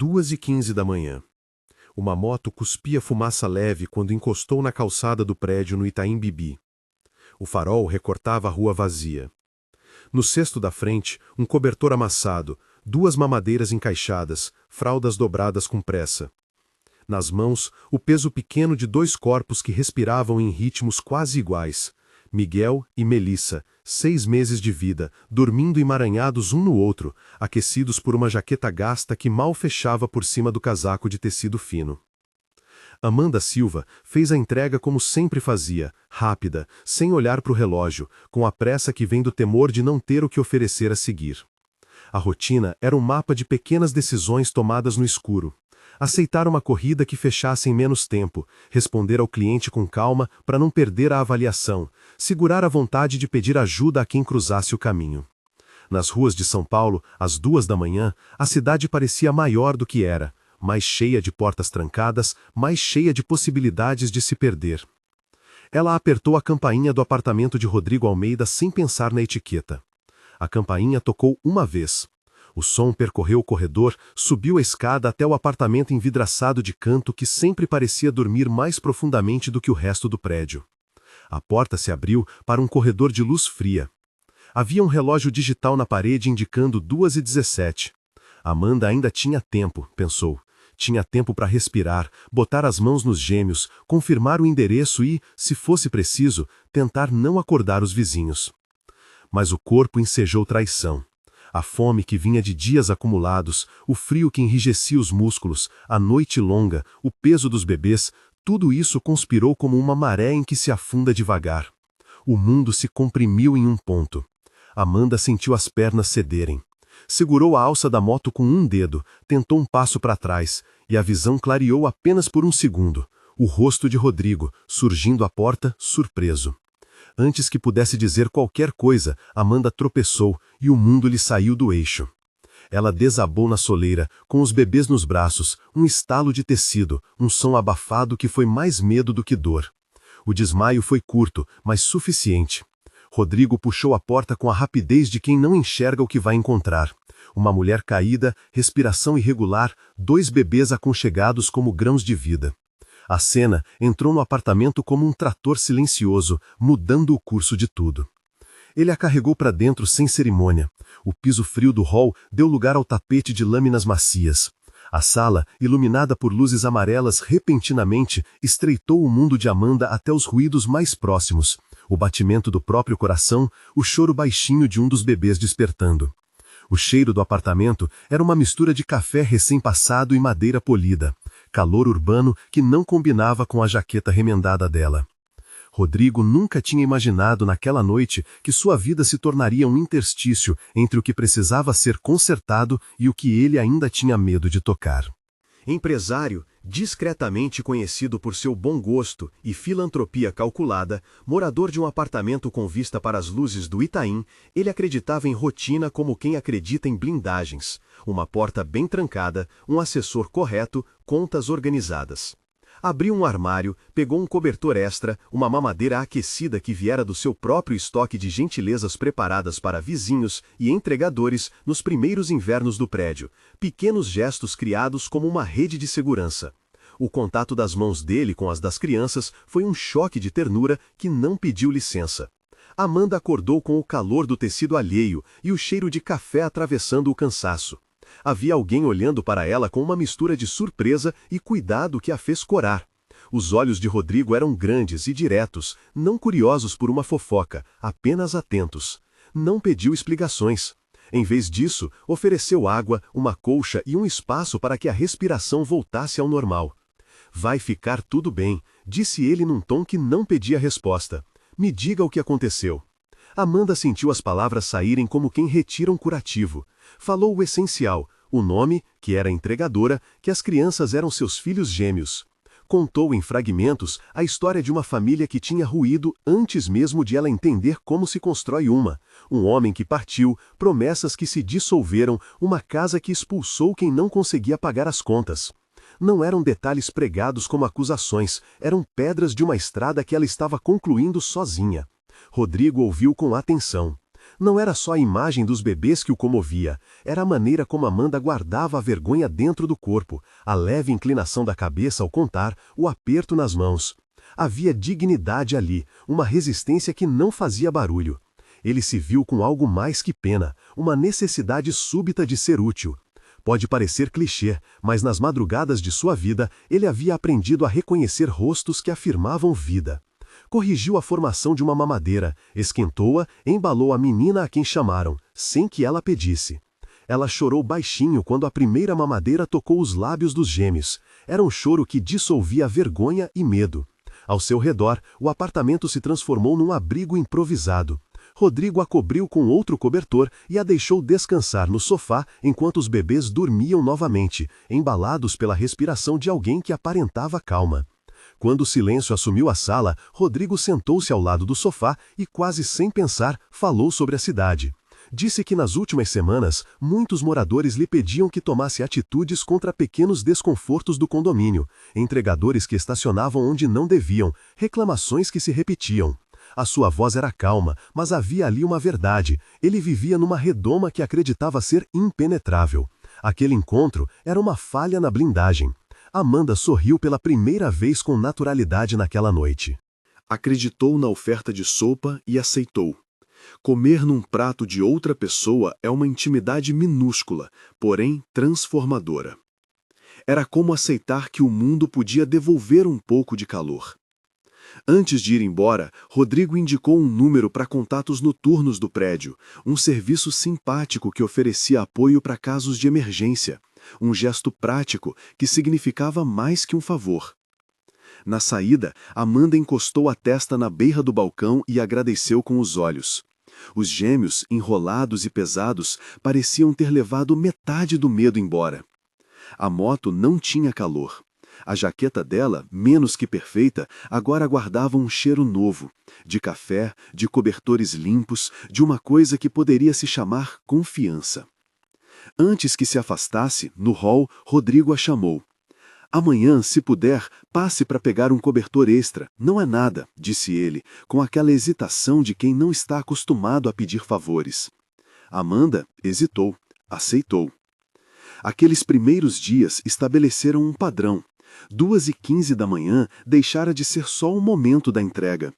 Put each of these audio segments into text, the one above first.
2h15 da manhã. Uma moto cuspia fumaça leve quando encostou na calçada do prédio no Itaim Bibi. O farol recortava a rua vazia. No cesto da frente, um cobertor amassado, 2 mamadeiras encaixadas, fraldas dobradas com pressa. Nas mãos, o peso pequeno de 2 corpos que respiravam em ritmos quase iguais. Miguel e Melissa, 6 meses de vida, dormindo emaranhados um no outro, aquecidos por uma jaqueta gasta que mal fechava por cima do casaco de tecido fino. Amanda Silva fez a entrega como sempre fazia, rápida, sem olhar para o relógio, com a pressa que vem do temor de não ter o que oferecer a seguir. A rotina era um mapa de pequenas decisões tomadas no escuro. Aceitar uma corrida que fechasse em menos tempo, responder ao cliente com calma para não perder a avaliação, segurar a vontade de pedir ajuda a quem cruzasse o caminho. Nas ruas de São Paulo, às 2 da manhã, a cidade parecia maior do que era, mais cheia de portas trancadas, mais cheia de possibilidades de se perder. Ela apertou a campainha do apartamento de Rodrigo Almeida sem pensar na etiqueta. A campainha tocou uma vez. O som percorreu o corredor, subiu a escada até o apartamento envidraçado de canto que sempre parecia dormir mais profundamente do que o resto do prédio. A porta se abriu para um corredor de luz fria. Havia um relógio digital na parede indicando 2h17. Amanda ainda tinha tempo, pensou. Tinha tempo para respirar, botar as mãos nos gêmeos, confirmar o endereço e, se fosse preciso, tentar não acordar os vizinhos. Mas o corpo ensejou traição. A fome que vinha de dias acumulados, o frio que enrijecia os músculos, a noite longa, o peso dos bebês, tudo isso conspirou como uma maré em que se afunda devagar. O mundo se comprimiu em um ponto. Amanda sentiu as pernas cederem. Segurou a alça da moto com um dedo, tentou um passo para trás, e a visão clareou apenas por um segundo. O rosto de Rodrigo, surgindo à porta, surpreso. Antes que pudesse dizer qualquer coisa, Amanda tropeçou e o mundo lhe saiu do eixo. Ela desabou na soleira, com os bebês nos braços, um estalo de tecido, um som abafado que foi mais medo do que dor. O desmaio foi curto, mas suficiente. Rodrigo puxou a porta com a rapidez de quem não enxerga o que vai encontrar. Uma mulher caída, respiração irregular, 2 bebês aconchegados como grãos de vida. A cena entrou no apartamento como um trator silencioso, mudando o curso de tudo. Ele a carregou para dentro sem cerimônia. O piso frio do hall deu lugar ao tapete de lâminas macias. A sala, iluminada por luzes amarelas repentinamente, estreitou o mundo de Amanda até os ruídos mais próximos. O batimento do próprio coração, o choro baixinho de um dos bebês despertando. O cheiro do apartamento era uma mistura de café recém-passado e madeira polida. Calor urbano que não combinava com a jaqueta remendada dela. Rodrigo nunca tinha imaginado naquela noite que sua vida se tornaria um interstício entre o que precisava ser consertado e o que ele ainda tinha medo de tocar. Empresário, discretamente conhecido por seu bom gosto e filantropia calculada, morador de um apartamento com vista para as luzes do Itaim, ele acreditava em rotina como quem acredita em blindagens. Uma porta bem trancada, um assessor correto, contas organizadas. Abriu um armário, pegou um cobertor extra, uma mamadeira aquecida que viera do seu próprio estoque de gentilezas preparadas para vizinhos e entregadores nos primeiros invernos do prédio, pequenos gestos criados como uma rede de segurança. O contato das mãos dele com as das crianças foi um choque de ternura que não pediu licença. Amanda acordou com o calor do tecido alheio e o cheiro de café atravessando o cansaço. Havia alguém olhando para ela com uma mistura de surpresa e cuidado que a fez corar. Os olhos de Rodrigo eram grandes e diretos, não curiosos por uma fofoca, apenas atentos. Não pediu explicações. Em vez disso, ofereceu água, uma colcha e um espaço para que a respiração voltasse ao normal. "Vai ficar tudo bem", disse ele num tom que não pedia resposta. "Me diga o que aconteceu." Amanda sentiu as palavras saírem como quem retira um curativo. Falou o essencial, o nome, que era entregadora, que as crianças eram seus filhos gêmeos. Contou em fragmentos a história de uma família que tinha ruído antes mesmo de ela entender como se constrói uma. Um homem que partiu, promessas que se dissolveram, uma casa que expulsou quem não conseguia pagar as contas. Não eram detalhes pregados como acusações, eram pedras de uma estrada que ela estava concluindo sozinha. Rodrigo ouviu com atenção. Não era só a imagem dos bebês que o comovia, era a maneira como Amanda guardava a vergonha dentro do corpo, a leve inclinação da cabeça ao contar, o aperto nas mãos. Havia dignidade ali, uma resistência que não fazia barulho. Ele se viu com algo mais que pena, uma necessidade súbita de ser útil. Pode parecer clichê, mas nas madrugadas de sua vida, ele havia aprendido a reconhecer rostos que afirmavam vida. Corrigiu a formação de uma mamadeira, esquentou-a, embalou a menina a quem chamaram, sem que ela pedisse. Ela chorou baixinho quando a primeira mamadeira tocou os lábios dos gêmeos. Era um choro que dissolvia vergonha e medo. Ao seu redor, o apartamento se transformou num abrigo improvisado. Rodrigo a cobriu com outro cobertor e a deixou descansar no sofá enquanto os bebês dormiam novamente, embalados pela respiração de alguém que aparentava calma. Quando o silêncio assumiu a sala, Rodrigo sentou-se ao lado do sofá e, quase sem pensar, falou sobre a cidade. Disse que nas últimas semanas, muitos moradores lhe pediam que tomasse atitudes contra pequenos desconfortos do condomínio, entregadores que estacionavam onde não deviam, reclamações que se repetiam. A sua voz era calma, mas havia ali uma verdade. Ele vivia numa redoma que acreditava ser impenetrável. Aquele encontro era uma falha na blindagem. Amanda sorriu pela primeira vez com naturalidade naquela noite. Acreditou na oferta de sopa e aceitou. Comer num prato de outra pessoa é uma intimidade minúscula, porém transformadora. Era como aceitar que o mundo podia devolver um pouco de calor. Antes de ir embora, Rodrigo indicou um número para contatos noturnos do prédio, um serviço simpático que oferecia apoio para casos de emergência, um gesto prático que significava mais que um favor. Na saída, Amanda encostou a testa na beira do balcão e agradeceu com os olhos. Os gêmeos, enrolados e pesados, pareciam ter levado metade do medo embora. A moto não tinha calor. A jaqueta dela, menos que perfeita, agora guardava um cheiro novo, de café, de cobertores limpos, de uma coisa que poderia se chamar confiança. Antes que se afastasse, no hall, Rodrigo a chamou. "Amanhã, se puder, passe para pegar um cobertor extra. Não é nada", disse ele, com aquela hesitação de quem não está acostumado a pedir favores. Amanda hesitou, aceitou. Aqueles primeiros dias estabeleceram um padrão. 2h15 da manhã deixara de ser só um momento da entrega.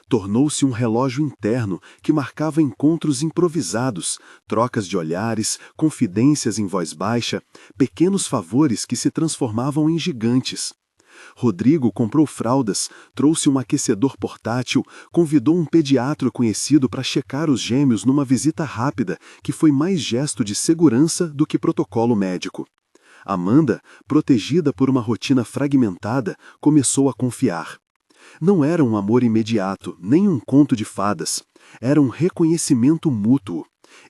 Tornou-se um relógio interno que marcava encontros improvisados, trocas de olhares, confidências em voz baixa, pequenos favores que se transformavam em gigantes. Rodrigo comprou fraldas, trouxe um aquecedor portátil, convidou um pediatra conhecido para checar os gêmeos numa visita rápida, que foi mais gesto de segurança do que protocolo médico. Amanda, protegida por uma rotina fragmentada, começou a confiar. Não era um amor imediato, nem um conto de fadas. Era um reconhecimento mútuo.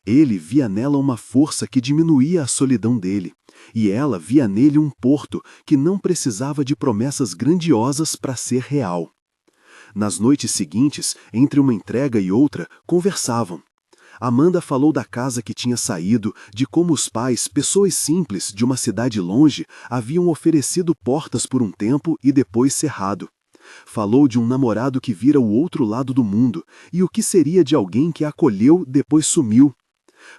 Ele via nela uma força que diminuía a solidão dele, e ela via nele um porto que não precisava de promessas grandiosas para ser real. Nas noites seguintes, entre uma entrega e outra, conversavam. Amanda falou da casa que tinha saído, de como os pais, pessoas simples de uma cidade longe, haviam oferecido portas por um tempo e depois cerrado. Falou de um namorado que vira o outro lado do mundo, e o que seria de alguém que a acolheu depois sumiu.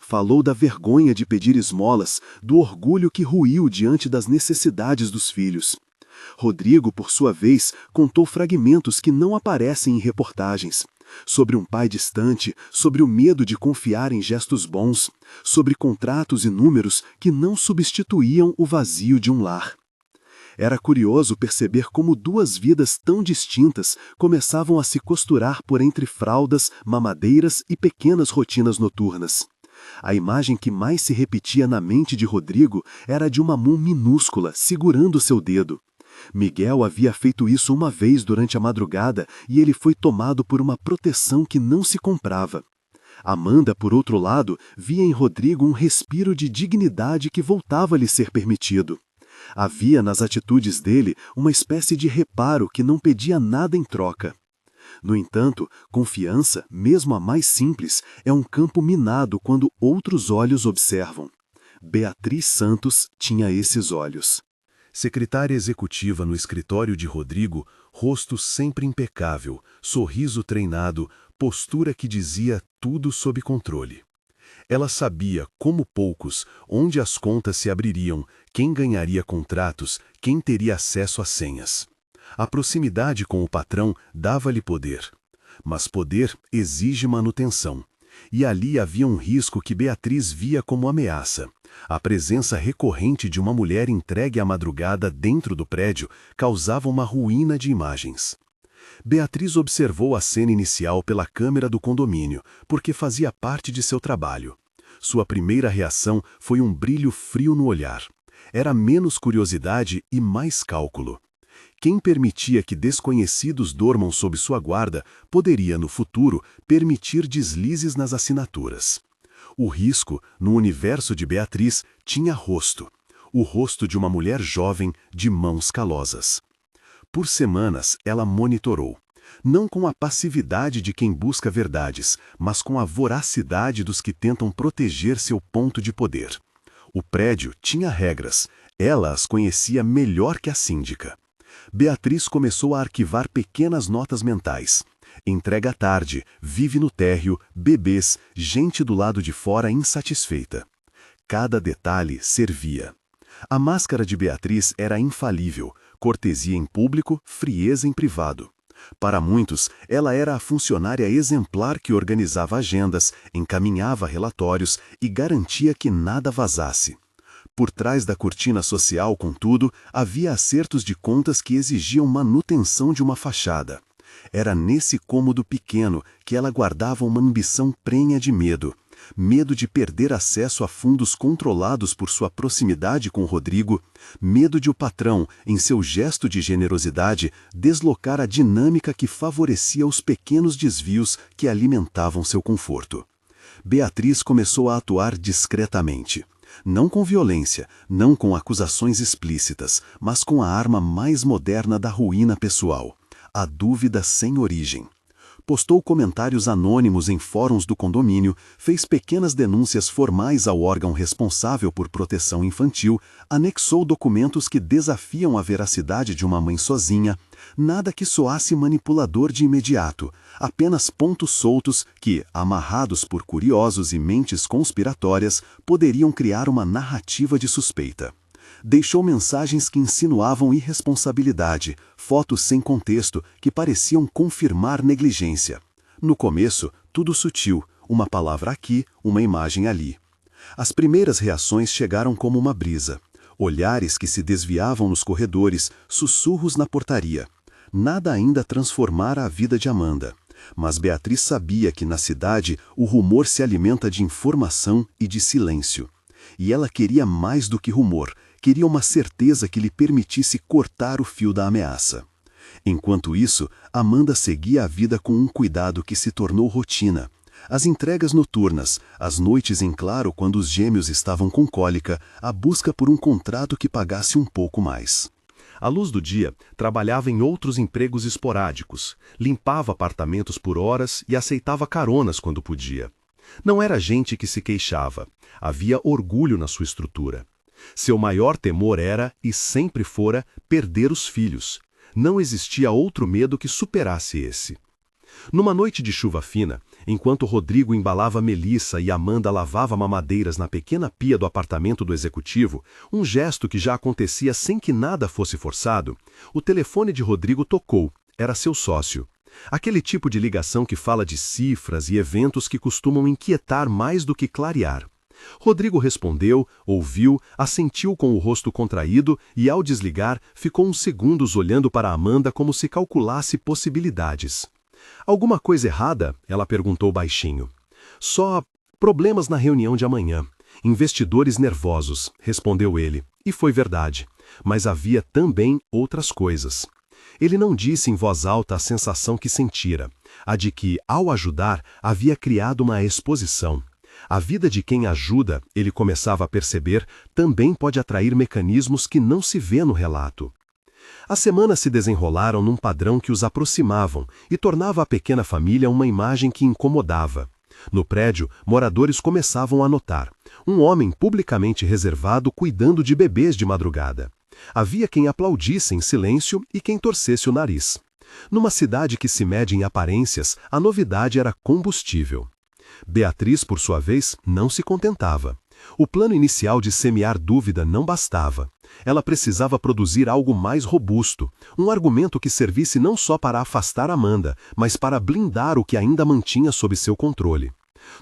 Falou da vergonha de pedir esmolas, do orgulho que ruiu diante das necessidades dos filhos. Rodrigo, por sua vez, contou fragmentos que não aparecem em reportagens. Sobre um pai distante, sobre o medo de confiar em gestos bons, sobre contratos e números que não substituíam o vazio de um lar. Era curioso perceber como duas vidas tão distintas começavam a se costurar por entre fraldas, mamadeiras e pequenas rotinas noturnas. A imagem que mais se repetia na mente de Rodrigo era a de uma mão minúscula segurando seu dedo. Miguel havia feito isso uma vez durante a madrugada e ele foi tomado por uma proteção que não se comprava. Amanda, por outro lado, via em Rodrigo um respiro de dignidade que voltava a lhe ser permitido. Havia nas atitudes dele uma espécie de reparo que não pedia nada em troca. No entanto, confiança, mesmo a mais simples, é um campo minado quando outros olhos observam. Beatriz Santos tinha esses olhos. Secretária executiva no escritório de Rodrigo, rosto sempre impecável, sorriso treinado, postura que dizia tudo sob controle. Ela sabia, como poucos, onde as contas se abririam, quem ganharia contratos, quem teria acesso às senhas. A proximidade com o patrão dava-lhe poder. Mas poder exige manutenção. E ali havia um risco que Beatriz via como ameaça. A presença recorrente de uma mulher entregue à madrugada dentro do prédio causava uma ruína de imagens. Beatriz observou a cena inicial pela câmera do condomínio, porque fazia parte de seu trabalho. Sua primeira reação foi um brilho frio no olhar. Era menos curiosidade e mais cálculo. Quem permitia que desconhecidos dormam sob sua guarda poderia, no futuro, permitir deslizes nas assinaturas. O risco, no universo de Beatriz, tinha rosto. O rosto de uma mulher jovem, de mãos calosas. Por semanas, ela monitorou. Não com a passividade de quem busca verdades, mas com a voracidade dos que tentam proteger seu ponto de poder. O prédio tinha regras. Ela as conhecia melhor que a síndica. Beatriz começou a arquivar pequenas notas mentais. Entrega tarde, vive no térreo, bebês, gente do lado de fora insatisfeita. Cada detalhe servia. A máscara de Beatriz era infalível, cortesia em público, frieza em privado. Para muitos, ela era a funcionária exemplar que organizava agendas, encaminhava relatórios e garantia que nada vazasse. Por trás da cortina social, contudo, havia acertos de contas que exigiam manutenção de uma fachada. Era nesse cômodo pequeno que ela guardava uma ambição prenha de medo. Medo de perder acesso a fundos controlados por sua proximidade com Rodrigo, medo de o patrão, em seu gesto de generosidade, deslocar a dinâmica que favorecia os pequenos desvios que alimentavam seu conforto. Beatriz começou a atuar discretamente. Não com violência, não com acusações explícitas, mas com a arma mais moderna da ruína pessoal: a dúvida sem origem. Postou comentários anônimos em fóruns do condomínio, fez pequenas denúncias formais ao órgão responsável por proteção infantil, anexou documentos que desafiam a veracidade de uma mãe sozinha, nada que soasse manipulador de imediato, apenas pontos soltos que, amarrados por curiosos e mentes conspiratórias, poderiam criar uma narrativa de suspeita. Deixou mensagens que insinuavam irresponsabilidade, fotos sem contexto que pareciam confirmar negligência. No começo, tudo sutil, uma palavra aqui, uma imagem ali. As primeiras reações chegaram como uma brisa. Olhares que se desviavam nos corredores, sussurros na portaria. Nada ainda transformara a vida de Amanda. Mas Beatriz sabia que na cidade o rumor se alimenta de informação e de silêncio. E ela queria mais do que rumor. Queria uma certeza que lhe permitisse cortar o fio da ameaça. Enquanto isso, Amanda seguia a vida com um cuidado que se tornou rotina. As entregas noturnas, as noites em claro quando os gêmeos estavam com cólica, a busca por um contrato que pagasse um pouco mais. À luz do dia, trabalhava em outros empregos esporádicos, limpava apartamentos por horas e aceitava caronas quando podia. Não era gente que se queixava, havia orgulho na sua estrutura. Seu maior temor era, e sempre fora, perder os filhos. Não existia outro medo que superasse esse. Numa noite de chuva fina, enquanto Rodrigo embalava Melissa e Amanda lavava mamadeiras na pequena pia do apartamento do executivo, um gesto que já acontecia sem que nada fosse forçado, o telefone de Rodrigo tocou. Era seu sócio. Aquele tipo de ligação que fala de cifras e eventos que costumam inquietar mais do que clarear. Rodrigo respondeu, ouviu, assentiu com o rosto contraído e, ao desligar, ficou uns segundos olhando para Amanda como se calculasse possibilidades. Alguma coisa errada? Ela perguntou baixinho. Só problemas na reunião de amanhã. Investidores nervosos, respondeu ele. E foi verdade. Mas havia também outras coisas. Ele não disse em voz alta a sensação que sentira, a de que, ao ajudar, havia criado uma exposição. A vida de quem ajuda, ele começava a perceber, também pode atrair mecanismos que não se vê no relato. As semanas se desenrolaram num padrão que os aproximavam e tornava a pequena família uma imagem que incomodava. No prédio, moradores começavam a notar. Um homem publicamente reservado cuidando de bebês de madrugada. Havia quem aplaudisse em silêncio e quem torcesse o nariz. Numa cidade que se mede em aparências, a novidade era combustível. Beatriz, por sua vez, não se contentava. O plano inicial de semear dúvida não bastava. Ela precisava produzir algo mais robusto, um argumento que servisse não só para afastar Amanda, mas para blindar o que ainda mantinha sob seu controle.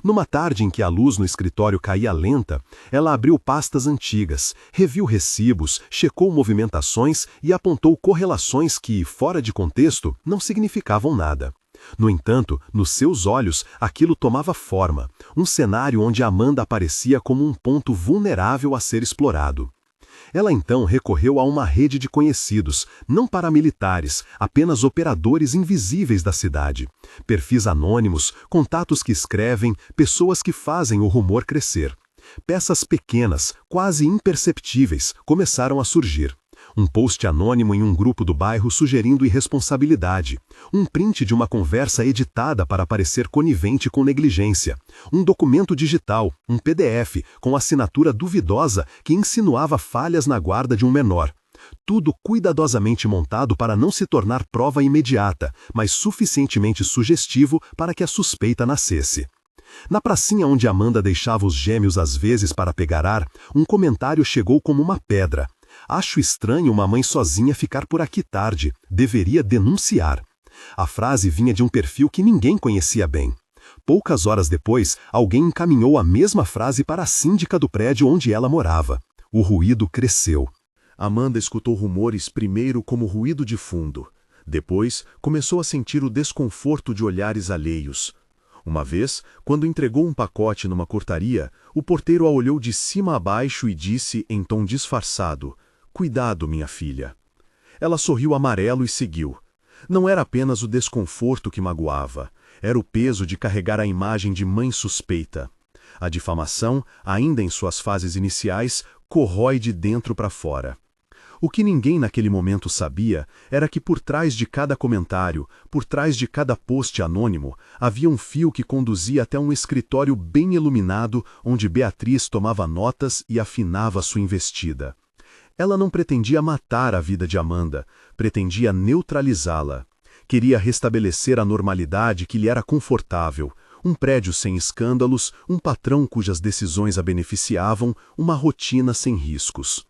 Numa tarde em que a luz no escritório caía lenta, ela abriu pastas antigas, reviu recibos, checou movimentações e apontou correlações que, fora de contexto, não significavam nada. No entanto, nos seus olhos, aquilo tomava forma, um cenário onde Amanda aparecia como um ponto vulnerável a ser explorado. Ela então recorreu a uma rede de conhecidos, não paramilitares, apenas operadores invisíveis da cidade. Perfis anônimos, contatos que escrevem, pessoas que fazem o rumor crescer. Peças pequenas, quase imperceptíveis, começaram a surgir. Um post anônimo em um grupo do bairro sugerindo irresponsabilidade. Um print de uma conversa editada para parecer conivente com negligência. Um documento digital, um PDF, com assinatura duvidosa que insinuava falhas na guarda de um menor. Tudo cuidadosamente montado para não se tornar prova imediata, mas suficientemente sugestivo para que a suspeita nascesse. Na pracinha onde Amanda deixava os gêmeos às vezes para pegar ar, um comentário chegou como uma pedra. Acho estranho uma mãe sozinha ficar por aqui tarde. Deveria denunciar. A frase vinha de um perfil que ninguém conhecia bem. Poucas horas depois, alguém encaminhou a mesma frase para a síndica do prédio onde ela morava. O ruído cresceu. Amanda escutou rumores primeiro como ruído de fundo. Depois, começou a sentir o desconforto de olhares alheios. Uma vez, quando entregou um pacote numa portaria, o porteiro a olhou de cima a baixo e disse em tom disfarçado: "Cuidado, minha filha." Ela sorriu amarelo e seguiu. Não era apenas o desconforto que magoava, era o peso de carregar a imagem de mãe suspeita. A difamação, ainda em suas fases iniciais, corrói de dentro para fora. O que ninguém naquele momento sabia era que por trás de cada comentário, por trás de cada post anônimo, havia um fio que conduzia até um escritório bem iluminado onde Beatriz tomava notas e afinava sua investida. Ela não pretendia matar a vida de Amanda, pretendia neutralizá-la. Queria restabelecer a normalidade que lhe era confortável, um prédio sem escândalos, um patrão cujas decisões a beneficiavam, uma rotina sem riscos.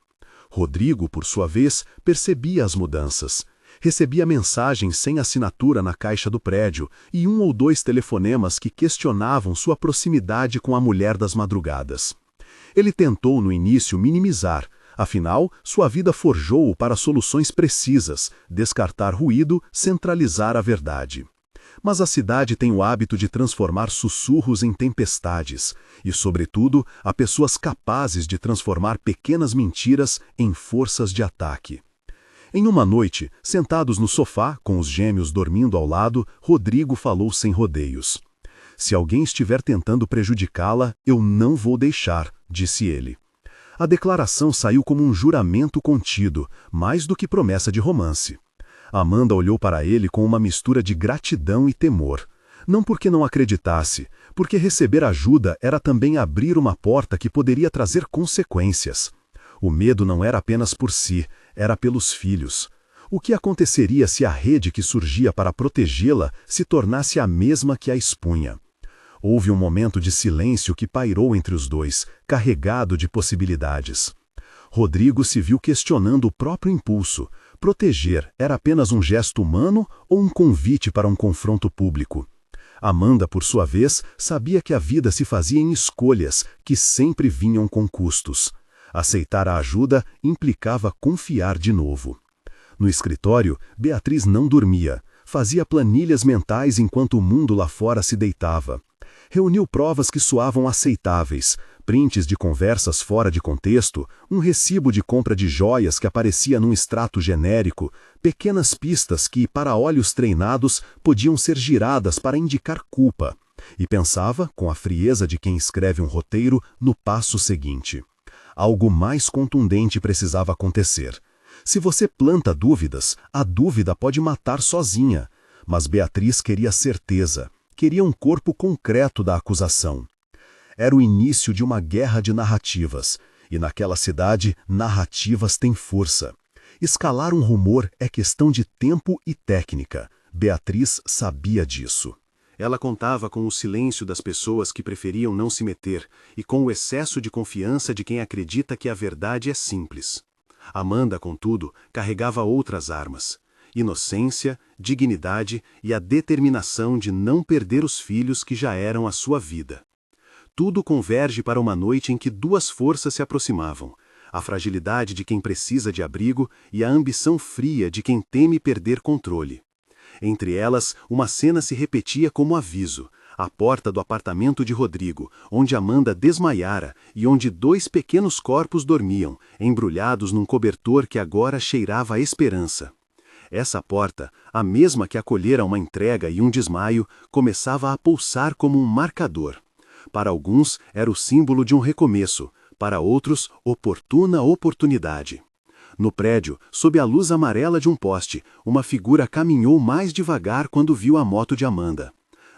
Rodrigo, por sua vez, percebia as mudanças. Recebia mensagens sem assinatura na caixa do prédio e 1 ou 2 telefonemas que questionavam sua proximidade com a mulher das madrugadas. Ele tentou no início minimizar, afinal, sua vida forjou-o para soluções precisas, descartar ruído, centralizar a verdade. Mas a cidade tem o hábito de transformar sussurros em tempestades, e, sobretudo, há pessoas capazes de transformar pequenas mentiras em forças de ataque. Em uma noite, sentados no sofá, com os gêmeos dormindo ao lado, Rodrigo falou sem rodeios. "Se alguém estiver tentando prejudicá-la, eu não vou deixar", disse ele. A declaração saiu como um juramento contido, mais do que promessa de romance. Amanda olhou para ele com uma mistura de gratidão e temor. Não porque não acreditasse, porque receber ajuda era também abrir uma porta que poderia trazer consequências. O medo não era apenas por si, era pelos filhos. O que aconteceria se a rede que surgia para protegê-la se tornasse a mesma que a expunha? Houve um momento de silêncio que pairou entre os dois, carregado de possibilidades. Rodrigo se viu questionando o próprio impulso. Proteger era apenas um gesto humano ou um convite para um confronto público? Amanda, por sua vez, sabia que a vida se fazia em escolhas, que sempre vinham com custos. Aceitar a ajuda implicava confiar de novo. No escritório, Beatriz não dormia. Fazia planilhas mentais enquanto o mundo lá fora se deitava. Reuniu provas que soavam aceitáveis, prints de conversas fora de contexto, um recibo de compra de joias que aparecia num extrato genérico, pequenas pistas que, para olhos treinados, podiam ser giradas para indicar culpa. E pensava, com a frieza de quem escreve um roteiro, no passo seguinte. Algo mais contundente precisava acontecer. Se você planta dúvidas, a dúvida pode matar sozinha. Mas Beatriz queria certeza. Queria um corpo concreto da acusação. Era o início de uma guerra de narrativas, e naquela cidade, narrativas têm força. Escalar um rumor é questão de tempo e técnica. Beatriz sabia disso. Ela contava com o silêncio das pessoas que preferiam não se meter e com o excesso de confiança de quem acredita que a verdade é simples. Amanda, contudo, carregava outras armas: inocência, dignidade e a determinação de não perder os filhos que já eram a sua vida. Tudo converge para uma noite em que duas forças se aproximavam: a fragilidade de quem precisa de abrigo e a ambição fria de quem teme perder controle. Entre elas, uma cena se repetia como aviso: a porta do apartamento de Rodrigo, onde Amanda desmaiara e onde dois pequenos corpos dormiam, embrulhados num cobertor que agora cheirava a esperança. Essa porta, a mesma que acolhera uma entrega e um desmaio, começava a pulsar como um marcador. Para alguns, era o símbolo de um recomeço, para outros, oportuna oportunidade. No prédio, sob a luz amarela de um poste, uma figura caminhou mais devagar quando viu a moto de Amanda.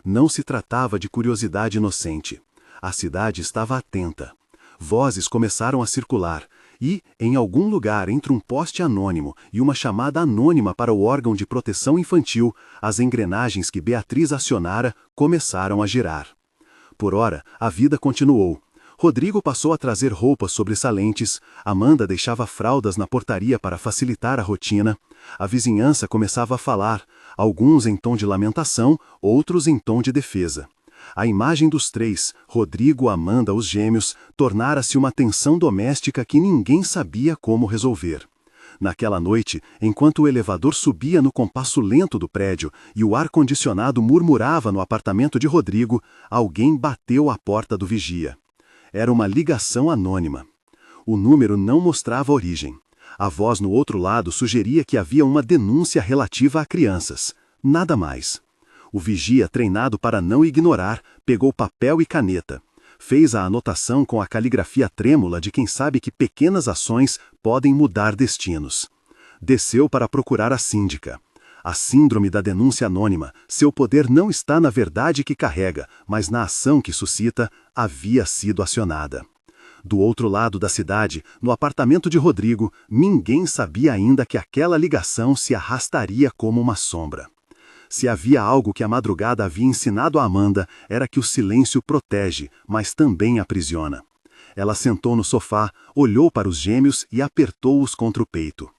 Não se tratava de curiosidade inocente. A cidade estava atenta. Vozes começaram a circular e, em algum lugar entre um poste anônimo e uma chamada anônima para o órgão de proteção infantil, as engrenagens que Beatriz acionara começaram a girar. Por ora, a vida continuou. Rodrigo passou a trazer roupas sobressalentes, Amanda deixava fraldas na portaria para facilitar a rotina, a vizinhança começava a falar, alguns em tom de lamentação, outros em tom de defesa. A imagem dos três, Rodrigo, Amanda, os gêmeos, tornara-se uma tensão doméstica que ninguém sabia como resolver. Naquela noite, enquanto o elevador subia no compasso lento do prédio e o ar-condicionado murmurava no apartamento de Rodrigo, alguém bateu à porta do vigia. Era uma ligação anônima. O número não mostrava origem. A voz no outro lado sugeria que havia uma denúncia relativa a crianças. Nada mais. O vigia, treinado para não ignorar, pegou papel e caneta. Fez a anotação com a caligrafia trêmula de quem sabe que pequenas ações podem mudar destinos. Desceu para procurar a síndica. A síndrome da denúncia anônima, seu poder não está na verdade que carrega, mas na ação que suscita, havia sido acionada. Do outro lado da cidade, no apartamento de Rodrigo, ninguém sabia ainda que aquela ligação se arrastaria como uma sombra. Se havia algo que a madrugada havia ensinado a Amanda, era que o silêncio protege, mas também aprisiona. Ela sentou no sofá, olhou para os gêmeos e apertou-os contra o peito.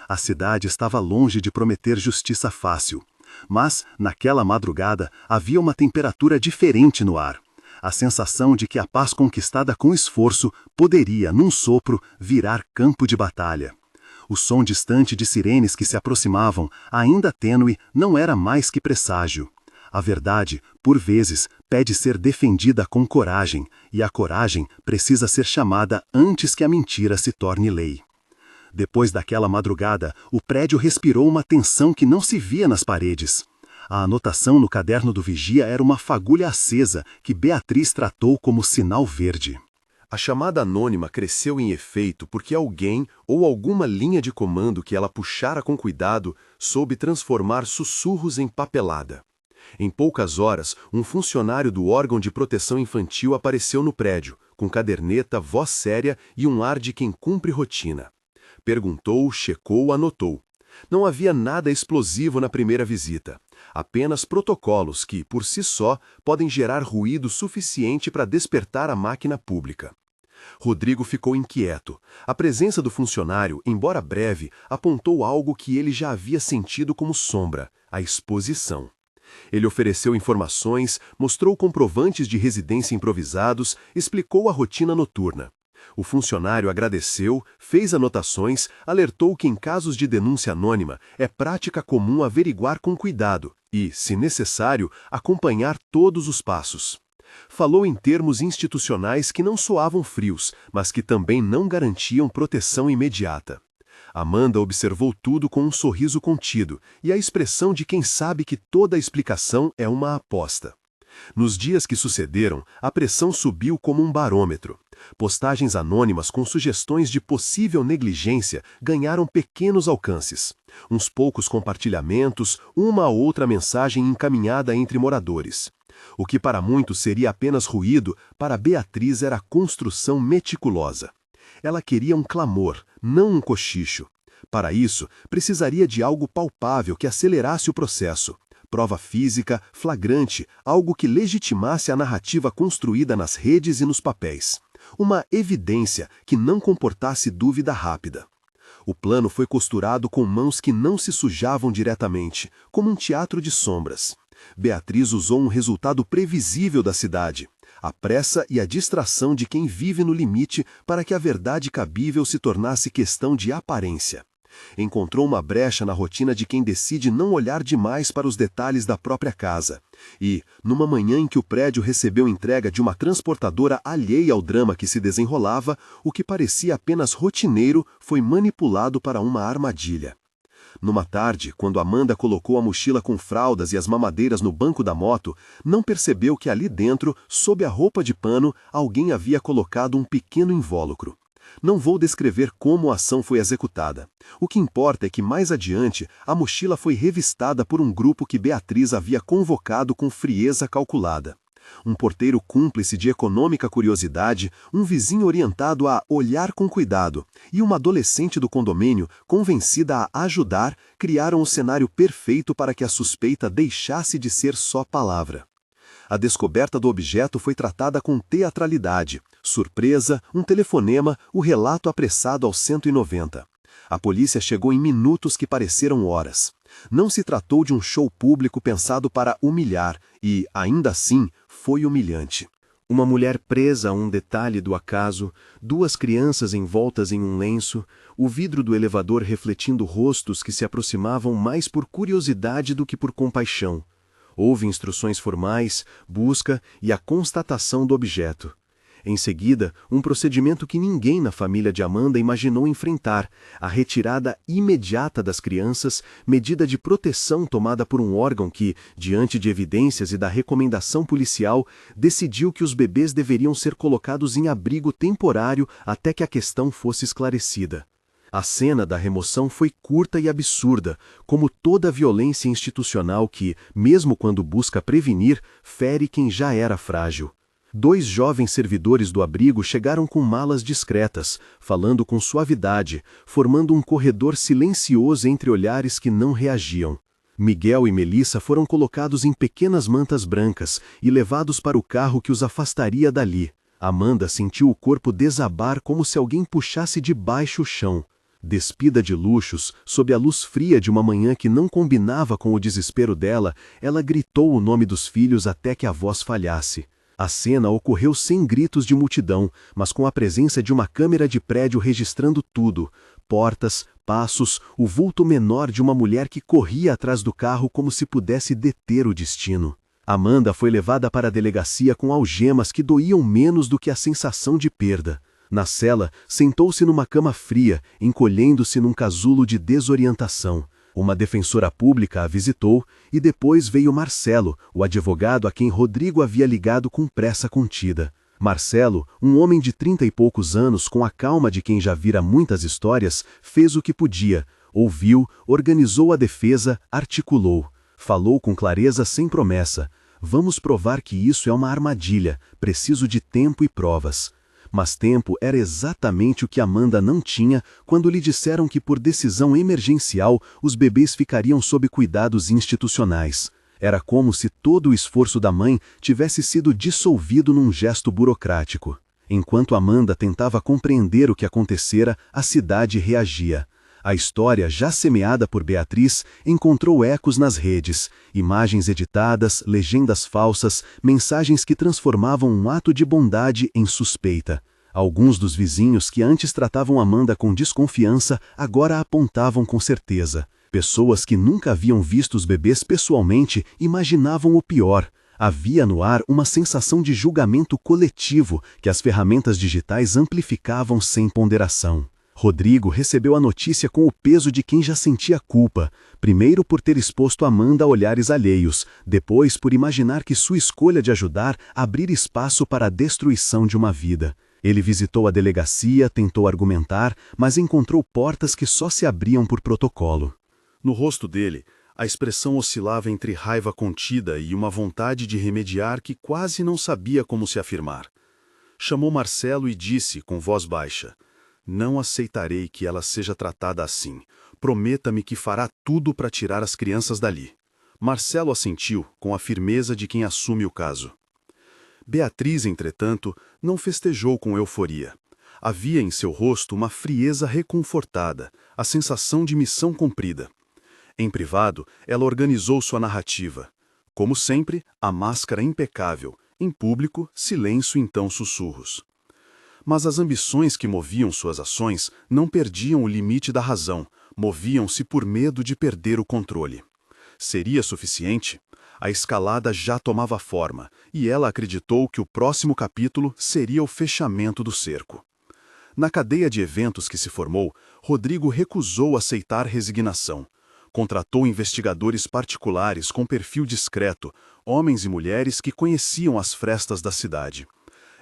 A cidade estava longe de prometer justiça fácil. Mas, naquela madrugada, havia uma temperatura diferente no ar. A sensação de que a paz conquistada com esforço poderia, num sopro, virar campo de batalha. O som distante de sirenes que se aproximavam, ainda tênue, não era mais que presságio. A verdade, por vezes, pede ser defendida com coragem, e a coragem precisa ser chamada antes que a mentira se torne lei. Depois daquela madrugada, o prédio respirou uma tensão que não se via nas paredes. A anotação no caderno do vigia era uma fagulha acesa que Beatriz tratou como sinal verde. A chamada anônima cresceu em efeito porque alguém ou alguma linha de comando que ela puxara com cuidado soube transformar sussurros em papelada. Em poucas horas, um funcionário do órgão de proteção infantil apareceu no prédio, com caderneta, voz séria e um ar de quem cumpre rotina. Perguntou, checou, anotou. Não havia nada explosivo na primeira visita. Apenas protocolos que, por si só, podem gerar ruído suficiente para despertar a máquina pública. Rodrigo ficou inquieto. A presença do funcionário, embora breve, apontou algo que ele já havia sentido como sombra: a exposição. Ele ofereceu informações, mostrou comprovantes de residência improvisados, explicou a rotina noturna. O funcionário agradeceu, fez anotações, alertou que em casos de denúncia anônima é prática comum averiguar com cuidado e, se necessário, acompanhar todos os passos. Falou em termos institucionais que não soavam frios, mas que também não garantiam proteção imediata. Amanda observou tudo com um sorriso contido e a expressão de quem sabe que toda a explicação é uma aposta. Nos dias que sucederam, a pressão subiu como um barômetro. Postagens anônimas com sugestões de possível negligência ganharam pequenos alcances. Uns poucos compartilhamentos, uma ou outra mensagem encaminhada entre moradores. O que para muitos seria apenas ruído, para Beatriz era construção meticulosa. Ela queria um clamor, não um cochicho. Para isso, precisaria de algo palpável que acelerasse o processo. Prova física, flagrante, algo que legitimasse a narrativa construída nas redes e nos papéis. Uma evidência que não comportasse dúvida rápida. O plano foi costurado com mãos que não se sujavam diretamente, como um teatro de sombras. Beatriz usou um resultado previsível da cidade, a pressa e a distração de quem vive no limite para que a verdade cabível se tornasse questão de aparência. Encontrou uma brecha na rotina de quem decide não olhar demais para os detalhes da própria casa. E, numa manhã em que o prédio recebeu entrega de uma transportadora alheia ao drama que se desenrolava, o que parecia apenas rotineiro foi manipulado para uma armadilha. Numa tarde, quando Amanda colocou a mochila com fraldas e as mamadeiras no banco da moto, não percebeu que ali dentro, sob a roupa de pano, alguém havia colocado um pequeno invólucro. Não vou descrever como a ação foi executada. O que importa é que, mais adiante, a mochila foi revistada por um grupo que Beatriz havia convocado com frieza calculada. Um porteiro cúmplice de econômica curiosidade, um vizinho orientado a olhar com cuidado e uma adolescente do condomínio, convencida a ajudar, criaram o cenário perfeito para que a suspeita deixasse de ser só palavra. A descoberta do objeto foi tratada com teatralidade. Surpresa, um telefonema, o relato apressado aos 190. A polícia chegou em minutos que pareceram horas. Não se tratou de um show público pensado para humilhar e, ainda assim, foi humilhante. Uma mulher presa a um detalhe do acaso, duas crianças envoltas em um lenço, o vidro do elevador refletindo rostos que se aproximavam mais por curiosidade do que por compaixão. Houve instruções formais, busca e a constatação do objeto. Em seguida, um procedimento que ninguém na família de Amanda imaginou enfrentar, a retirada imediata das crianças, medida de proteção tomada por um órgão que, diante de evidências e da recomendação policial, decidiu que os bebês deveriam ser colocados em abrigo temporário até que a questão fosse esclarecida. A cena da remoção foi curta e absurda, como toda a violência institucional que, mesmo quando busca prevenir, fere quem já era frágil. 2 jovens servidores do abrigo chegaram com malas discretas, falando com suavidade, formando um corredor silencioso entre olhares que não reagiam. Miguel e Melissa foram colocados em pequenas mantas brancas e levados para o carro que os afastaria dali. Amanda sentiu o corpo desabar como se alguém puxasse de baixo o chão. Despida de luxos, sob a luz fria de uma manhã que não combinava com o desespero dela, ela gritou o nome dos filhos até que a voz falhasse. A cena ocorreu sem gritos de multidão, mas com a presença de uma câmera de prédio registrando tudo: portas, passos, o vulto menor de uma mulher que corria atrás do carro como se pudesse deter o destino. Amanda foi levada para a delegacia com algemas que doíam menos do que a sensação de perda. Na cela, sentou-se numa cama fria, encolhendo-se num casulo de desorientação. Uma defensora pública a visitou e depois veio Marcelo, o advogado a quem Rodrigo havia ligado com pressa contida. Marcelo, um homem de 30 e poucos anos com a calma de quem já vira muitas histórias, fez o que podia, ouviu, organizou a defesa, articulou. Falou com clareza sem promessa. Vamos provar que isso é uma armadilha, preciso de tempo e provas. Mas tempo era exatamente o que Amanda não tinha quando lhe disseram que por decisão emergencial os bebês ficariam sob cuidados institucionais. Era como se todo o esforço da mãe tivesse sido dissolvido num gesto burocrático. Enquanto Amanda tentava compreender o que acontecera, a cidade reagia. A história, já semeada por Beatriz, encontrou ecos nas redes, imagens editadas, legendas falsas, mensagens que transformavam um ato de bondade em suspeita. Alguns dos vizinhos que antes tratavam Amanda com desconfiança, agora a apontavam com certeza. Pessoas que nunca haviam visto os bebês pessoalmente imaginavam o pior. Havia no ar uma sensação de julgamento coletivo que as ferramentas digitais amplificavam sem ponderação. Rodrigo recebeu a notícia com o peso de quem já sentia culpa, primeiro por ter exposto Amanda a olhares alheios, depois por imaginar que sua escolha de ajudar abrir espaço para a destruição de uma vida. Ele visitou a delegacia, tentou argumentar, mas encontrou portas que só se abriam por protocolo. No rosto dele, a expressão oscilava entre raiva contida e uma vontade de remediar que quase não sabia como se afirmar. Chamou Marcelo e disse, com voz baixa: Não aceitarei que ela seja tratada assim. Prometa-me que fará tudo para tirar as crianças dali. Marcelo assentiu com a firmeza de quem assume o caso. Beatriz, entretanto, não festejou com euforia. Havia em seu rosto uma frieza reconfortada, a sensação de missão cumprida. Em privado, ela organizou sua narrativa. Como sempre, a máscara impecável. Em público, silêncio e então sussurros. Mas as ambições que moviam suas ações não perdiam o limite da razão, moviam-se por medo de perder o controle. Seria suficiente? A escalada já tomava forma, e ela acreditou que o próximo capítulo seria o fechamento do cerco. Na cadeia de eventos que se formou, Rodrigo recusou aceitar resignação. Contratou investigadores particulares com perfil discreto, homens e mulheres que conheciam as frestas da cidade.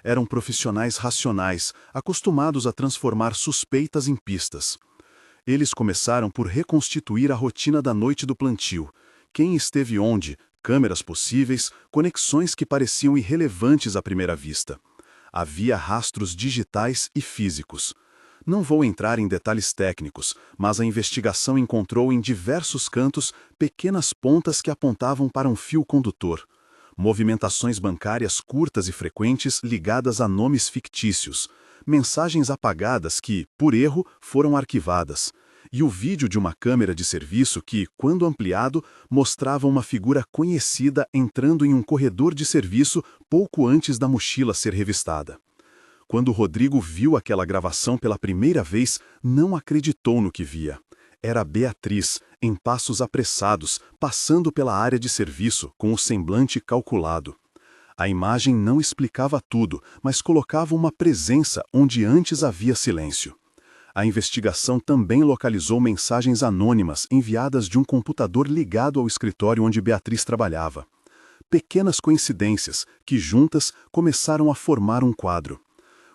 Eram profissionais racionais, acostumados a transformar suspeitas em pistas. Eles começaram por reconstituir a rotina da noite do plantio. Quem esteve onde, câmeras possíveis, conexões que pareciam irrelevantes à primeira vista. Havia rastros digitais e físicos. Não vou entrar em detalhes técnicos, mas a investigação encontrou em diversos cantos pequenas pontas que apontavam para um fio condutor. Movimentações bancárias curtas e frequentes ligadas a nomes fictícios. Mensagens apagadas que, por erro, foram arquivadas. E o vídeo de uma câmera de serviço que, quando ampliado, mostrava uma figura conhecida entrando em um corredor de serviço pouco antes da mochila ser revistada. Quando Rodrigo viu aquela gravação pela primeira vez, não acreditou no que via. Era Beatriz, em passos apressados, passando pela área de serviço, com o semblante calculado. A imagem não explicava tudo, mas colocava uma presença onde antes havia silêncio. A investigação também localizou mensagens anônimas enviadas de um computador ligado ao escritório onde Beatriz trabalhava. Pequenas coincidências que, juntas, começaram a formar um quadro.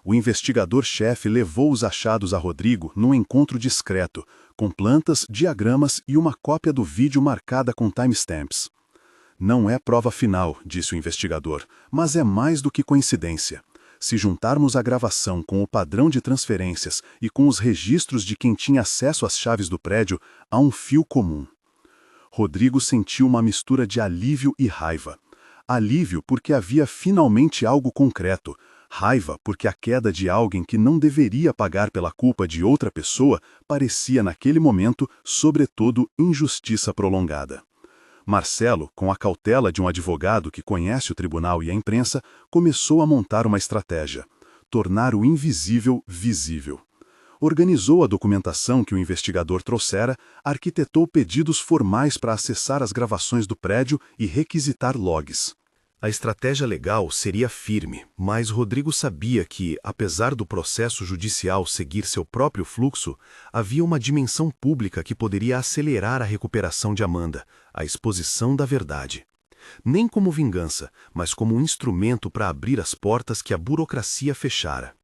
O investigador-chefe levou os achados a Rodrigo num encontro discreto, com plantas, diagramas e uma cópia do vídeo marcada com timestamps. Não é prova final, disse o investigador, mas é mais do que coincidência. Se juntarmos a gravação com o padrão de transferências e com os registros de quem tinha acesso às chaves do prédio, há um fio comum. Rodrigo sentiu uma mistura de alívio e raiva. Alívio porque havia finalmente algo concreto. Raiva porque a queda de alguém que não deveria pagar pela culpa de outra pessoa parecia naquele momento, sobretudo, injustiça prolongada. Marcelo, com a cautela de um advogado que conhece o tribunal e a imprensa, começou a montar uma estratégia: tornar o invisível visível. Organizou a documentação que o investigador trouxera, arquitetou pedidos formais para acessar as gravações do prédio e requisitar logs. A estratégia legal seria firme, mas Rodrigo sabia que, apesar do processo judicial seguir seu próprio fluxo, havia uma dimensão pública que poderia acelerar a recuperação de Amanda, a exposição da verdade. Nem como vingança, mas como um instrumento para abrir as portas que a burocracia fechara.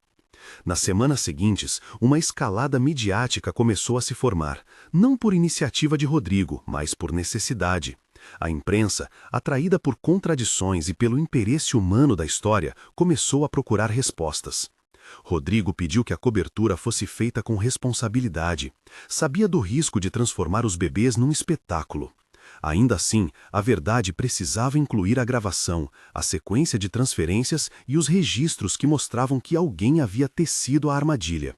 Nas semanas seguintes, uma escalada midiática começou a se formar, não por iniciativa de Rodrigo, mas por necessidade. A imprensa, atraída por contradições e pelo interesse humano da história, começou a procurar respostas. Rodrigo pediu que a cobertura fosse feita com responsabilidade. Sabia do risco de transformar os bebês num espetáculo. Ainda assim, a verdade precisava incluir a gravação, a sequência de transferências e os registros que mostravam que alguém havia tecido a armadilha.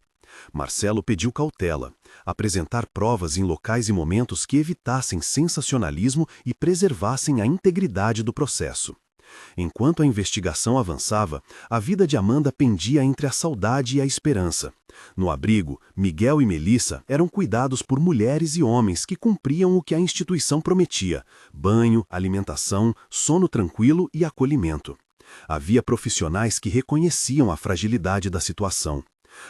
Marcelo pediu cautela, apresentar provas em locais e momentos que evitassem sensacionalismo e preservassem a integridade do processo. Enquanto a investigação avançava, a vida de Amanda pendia entre a saudade e a esperança. No abrigo, Miguel e Melissa eram cuidados por mulheres e homens que cumpriam o que a instituição prometia: banho, alimentação, sono tranquilo e acolhimento. Havia profissionais que reconheciam a fragilidade da situação.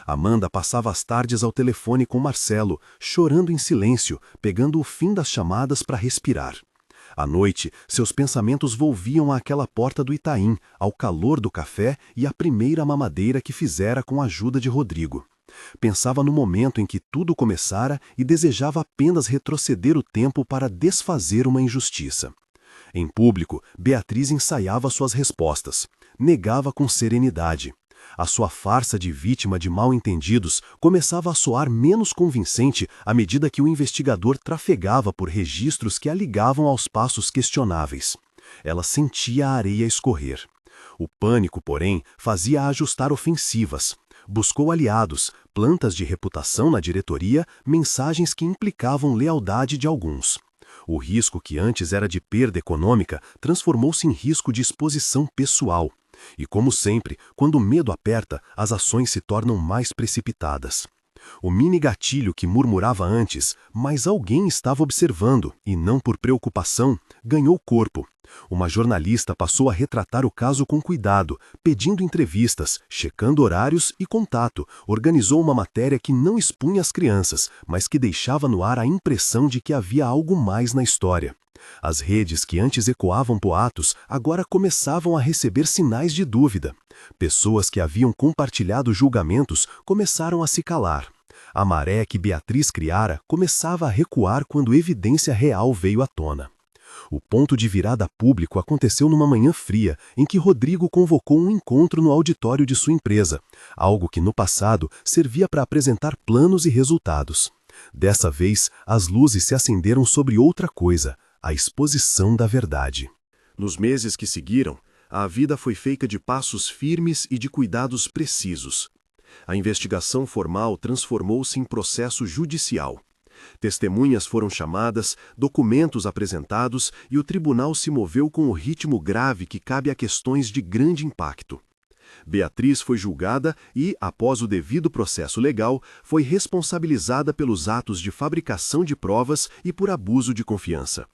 Amanda passava as tardes ao telefone com Marcelo, chorando em silêncio, pegando o fim das chamadas para respirar. À noite, seus pensamentos volviam àquela porta do Itaim, ao calor do café e à primeira mamadeira que fizera com a ajuda de Rodrigo. Pensava no momento em que tudo começara e desejava apenas retroceder o tempo para desfazer uma injustiça. Em público, Beatriz ensaiava suas respostas. Negava com serenidade. A sua farsa de vítima de mal-entendidos começava a soar menos convincente à medida que o investigador trafegava por registros que a ligavam aos passos questionáveis. Ela sentia a areia escorrer. O pânico, porém, fazia-a ajustar ofensivas. Buscou aliados, plantas de reputação na diretoria, mensagens que implicavam lealdade de alguns. O risco que antes era de perda econômica transformou-se em risco de exposição pessoal. E, como sempre, quando o medo aperta, as ações se tornam mais precipitadas. O mini gatilho que murmurava antes, mas alguém estava observando, e não por preocupação, ganhou corpo. Uma jornalista passou a retratar o caso com cuidado, pedindo entrevistas, checando horários e contato, organizou uma matéria que não expunha as crianças, mas que deixava no ar a impressão de que havia algo mais na história. As redes que antes ecoavam boatos agora começavam a receber sinais de dúvida. Pessoas que haviam compartilhado julgamentos começaram a se calar. A maré que Beatriz criara começava a recuar quando evidência real veio à tona. O ponto de virada público aconteceu numa manhã fria, em que Rodrigo convocou um encontro no auditório de sua empresa, algo que no passado servia para apresentar planos e resultados. Dessa vez, as luzes se acenderam sobre outra coisa, a exposição da verdade. Nos meses que seguiram, a vida foi feita de passos firmes e de cuidados precisos. A investigação formal transformou-se em processo judicial. Testemunhas foram chamadas, documentos apresentados e o tribunal se moveu com o ritmo grave que cabe a questões de grande impacto. Beatriz foi julgada e, após o devido processo legal, foi responsabilizada pelos atos de fabricação de provas e por abuso de confiança.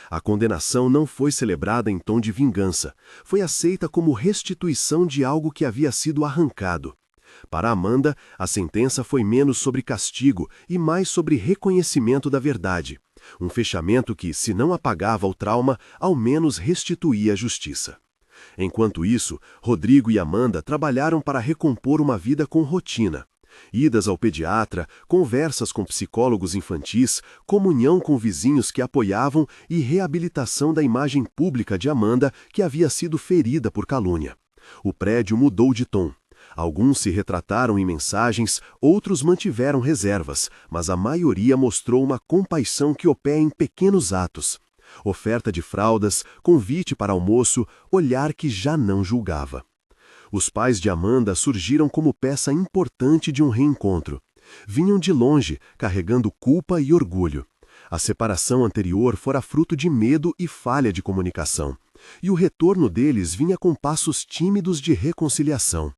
A condenação não foi celebrada em tom de vingança, foi aceita como restituição de algo que havia sido arrancado. Para Amanda, a sentença foi menos sobre castigo e mais sobre reconhecimento da verdade. Um fechamento que, se não apagava o trauma, ao menos restituía a justiça. Enquanto isso, Rodrigo e Amanda trabalharam para recompor uma vida com rotina. Idas ao pediatra, conversas com psicólogos infantis, comunhão com vizinhos que apoiavam e reabilitação da imagem pública de Amanda, que havia sido ferida por calúnia. O prédio mudou de tom. Alguns se retrataram em mensagens, outros mantiveram reservas, mas a maioria mostrou uma compaixão que opera em pequenos atos. Oferta de fraldas, convite para almoço, olhar que já não julgava. Os pais de Amanda surgiram como peça importante de um reencontro. Vinham de longe, carregando culpa e orgulho. A separação anterior fora fruto de medo e falha de comunicação. E o retorno deles vinha com passos tímidos de reconciliação.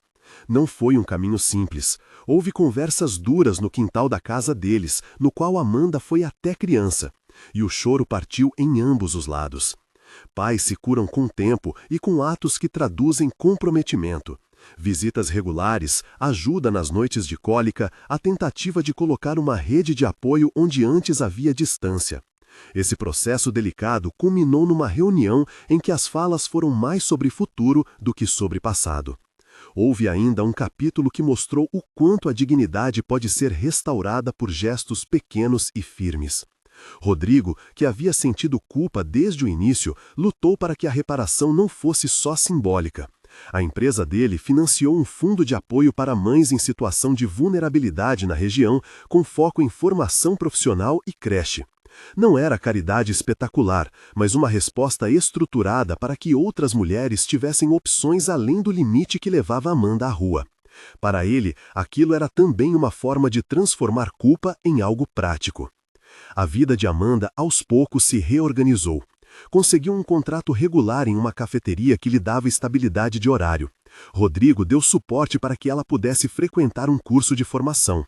Não foi um caminho simples. Houve conversas duras no quintal da casa deles, no qual Amanda foi até criança. E o choro partiu em ambos os lados. Pais se curam com tempo e com atos que traduzem comprometimento. Visitas regulares, ajuda nas noites de cólica, a tentativa de colocar uma rede de apoio onde antes havia distância. Esse processo delicado culminou numa reunião em que as falas foram mais sobre futuro do que sobre passado. Houve ainda um capítulo que mostrou o quanto a dignidade pode ser restaurada por gestos pequenos e firmes. Rodrigo, que havia sentido culpa desde o início, lutou para que a reparação não fosse só simbólica. A empresa dele financiou um fundo de apoio para mães em situação de vulnerabilidade na região, com foco em formação profissional e creche. Não era caridade espetacular, mas uma resposta estruturada para que outras mulheres tivessem opções além do limite que levava Amanda à rua. Para ele, aquilo era também uma forma de transformar culpa em algo prático. A vida de Amanda aos poucos se reorganizou. Conseguiu um contrato regular em uma cafeteria que lhe dava estabilidade de horário. Rodrigo deu suporte para que ela pudesse frequentar um curso de formação.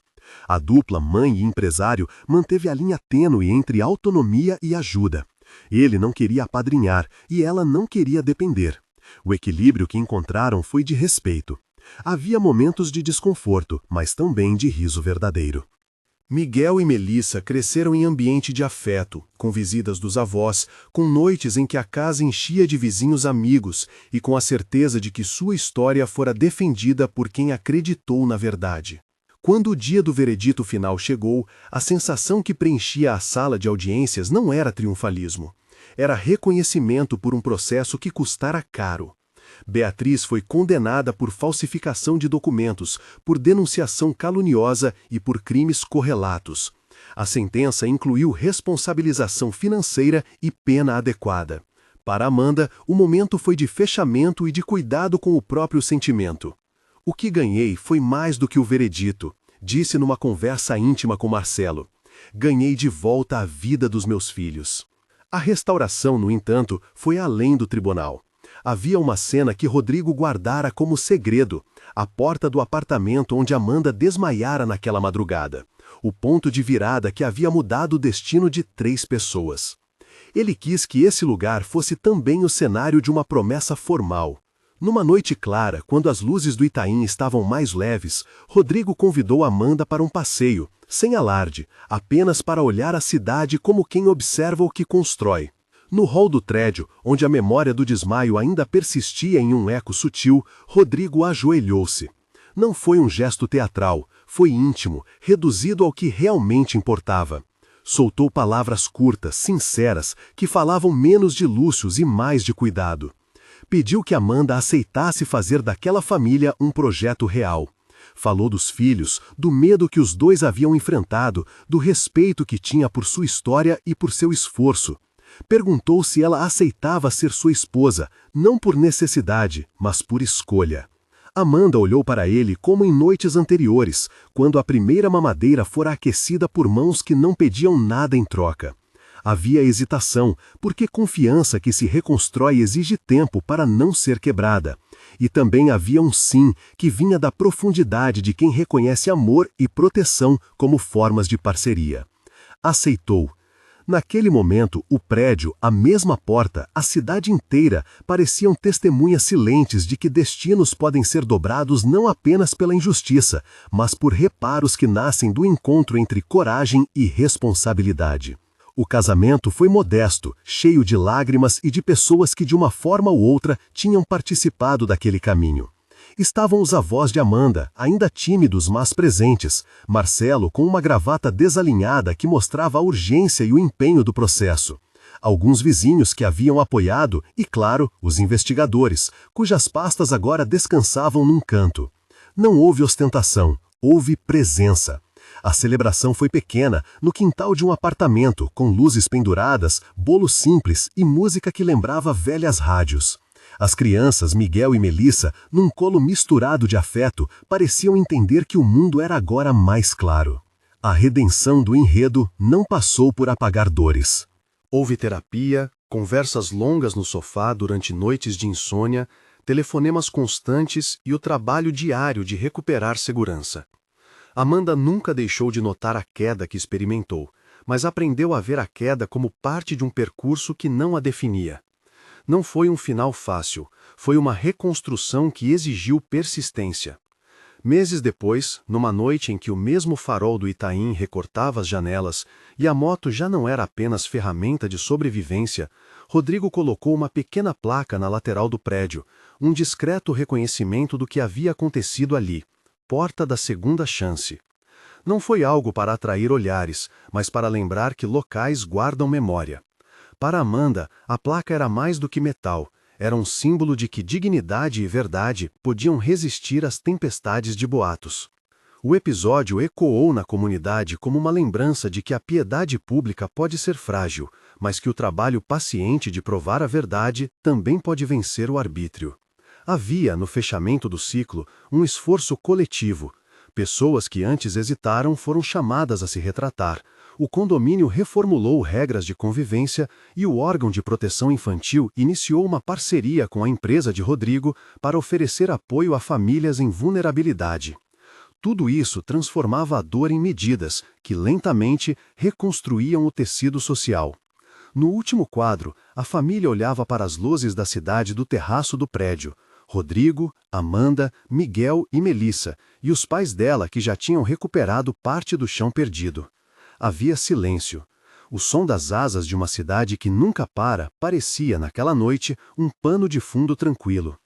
A dupla mãe e empresário manteve a linha tênue entre autonomia e ajuda. Ele não queria apadrinhar e ela não queria depender. O equilíbrio que encontraram foi de respeito. Havia momentos de desconforto, mas também de riso verdadeiro. Miguel e Melissa cresceram em ambiente de afeto, com visitas dos avós, com noites em que a casa enchia de vizinhos amigos e com a certeza de que sua história fora defendida por quem acreditou na verdade. Quando o dia do veredito final chegou, a sensação que preenchia a sala de audiências não era triunfalismo. Era reconhecimento por um processo que custara caro. Beatriz foi condenada por falsificação de documentos, por denunciação caluniosa e por crimes correlatos. A sentença incluiu responsabilização financeira e pena adequada. Para Amanda, o momento foi de fechamento e de cuidado com o próprio sentimento. O que ganhei foi mais do que o veredito, disse numa conversa íntima com Marcelo. Ganhei de volta a vida dos meus filhos. A restauração, no entanto, foi além do tribunal. Havia uma cena que Rodrigo guardara como segredo, a porta do apartamento onde Amanda desmaiara naquela madrugada, o ponto de virada que havia mudado o destino de 3 pessoas. Ele quis que esse lugar fosse também o cenário de uma promessa formal. Numa noite clara, quando as luzes do Itaim estavam mais leves, Rodrigo convidou Amanda para um passeio, sem alarde, apenas para olhar a cidade como quem observa o que constrói. No hall do prédio, onde a memória do desmaio ainda persistia em um eco sutil, Rodrigo ajoelhou-se. Não foi um gesto teatral, foi íntimo, reduzido ao que realmente importava. Soltou palavras curtas, sinceras, que falavam menos de luxos e mais de cuidado. Pediu que Amanda aceitasse fazer daquela família um projeto real. Falou dos filhos, do medo que os dois haviam enfrentado, do respeito que tinha por sua história e por seu esforço. Perguntou se ela aceitava ser sua esposa, não por necessidade, mas por escolha. Amanda olhou para ele como em noites anteriores, quando a primeira mamadeira fora aquecida por mãos que não pediam nada em troca. Havia hesitação, porque confiança que se reconstrói exige tempo para não ser quebrada. E também havia um sim, que vinha da profundidade de quem reconhece amor e proteção como formas de parceria. Aceitou. Naquele momento, o prédio, a mesma porta, a cidade inteira pareciam testemunhas silentes de que destinos podem ser dobrados não apenas pela injustiça, mas por reparos que nascem do encontro entre coragem e responsabilidade. O casamento foi modesto, cheio de lágrimas e de pessoas que de uma forma ou outra tinham participado daquele caminho. Estavam os avós de Amanda, ainda tímidos mas presentes, Marcelo com uma gravata desalinhada que mostrava a urgência e o empenho do processo. Alguns vizinhos que haviam apoiado e, claro, os investigadores, cujas pastas agora descansavam num canto. Não houve ostentação, houve presença. A celebração foi pequena, no quintal de um apartamento, com luzes penduradas, bolo simples e música que lembrava velhas rádios. As crianças, Miguel e Melissa, num colo misturado de afeto, pareciam entender que o mundo era agora mais claro. A redenção do enredo não passou por apagar dores. Houve terapia, conversas longas no sofá durante noites de insônia, telefonemas constantes e o trabalho diário de recuperar segurança. Amanda nunca deixou de notar a queda que experimentou, mas aprendeu a ver a queda como parte de um percurso que não a definia. Não foi um final fácil, foi uma reconstrução que exigiu persistência. Meses depois, numa noite em que o mesmo farol do Itaim recortava as janelas e a moto já não era apenas ferramenta de sobrevivência, Rodrigo colocou uma pequena placa na lateral do prédio, um discreto reconhecimento do que havia acontecido ali. Porta da segunda chance. Não foi algo para atrair olhares, mas para lembrar que locais guardam memória. Para Amanda, a placa era mais do que metal, era um símbolo de que dignidade e verdade podiam resistir às tempestades de boatos. O episódio ecoou na comunidade como uma lembrança de que a piedade pública pode ser frágil, mas que o trabalho paciente de provar a verdade também pode vencer o arbítrio. Havia, no fechamento do ciclo, um esforço coletivo. Pessoas que antes hesitaram foram chamadas a se retratar. O condomínio reformulou regras de convivência e o órgão de proteção infantil iniciou uma parceria com a empresa de Rodrigo para oferecer apoio a famílias em vulnerabilidade. Tudo isso transformava a dor em medidas que, lentamente, reconstruíam o tecido social. No último quadro, a família olhava para as luzes da cidade do terraço do prédio. Rodrigo, Amanda, Miguel e Melissa, e os pais dela que já tinham recuperado parte do chão perdido. Havia silêncio. O som das asas de uma cidade que nunca para parecia, naquela noite, um pano de fundo tranquilo.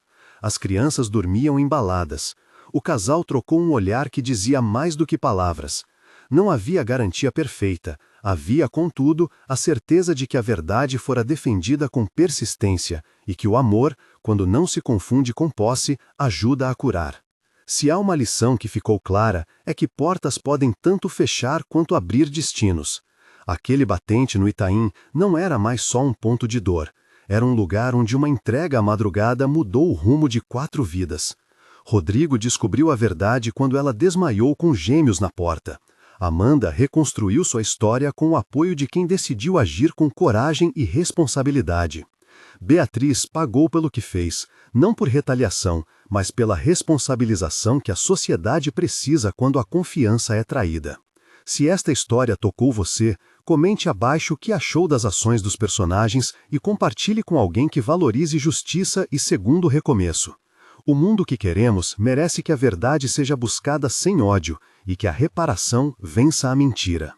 As crianças dormiam embaladas. O casal trocou um olhar que dizia mais do que palavras. Não havia garantia perfeita. Havia, contudo, a certeza de que a verdade fora defendida com persistência e que o amor, quando não se confunde com posse, ajuda a curar. Se há uma lição que ficou clara, é que portas podem tanto fechar quanto abrir destinos. Aquele batente no Itaim não era mais só um ponto de dor. Era um lugar onde uma entrega à madrugada mudou o rumo de 4 vidas. Rodrigo descobriu a verdade quando ela desmaiou com gêmeos na porta. Amanda reconstruiu sua história com o apoio de quem decidiu agir com coragem e responsabilidade. Beatriz pagou pelo que fez, não por retaliação, mas pela responsabilização que a sociedade precisa quando a confiança é traída. Se esta história tocou você, comente abaixo o que achou das ações dos personagens e compartilhe com alguém que valorize justiça e segundo recomeço. O mundo que queremos merece que a verdade seja buscada sem ódio e que a reparação vença a mentira.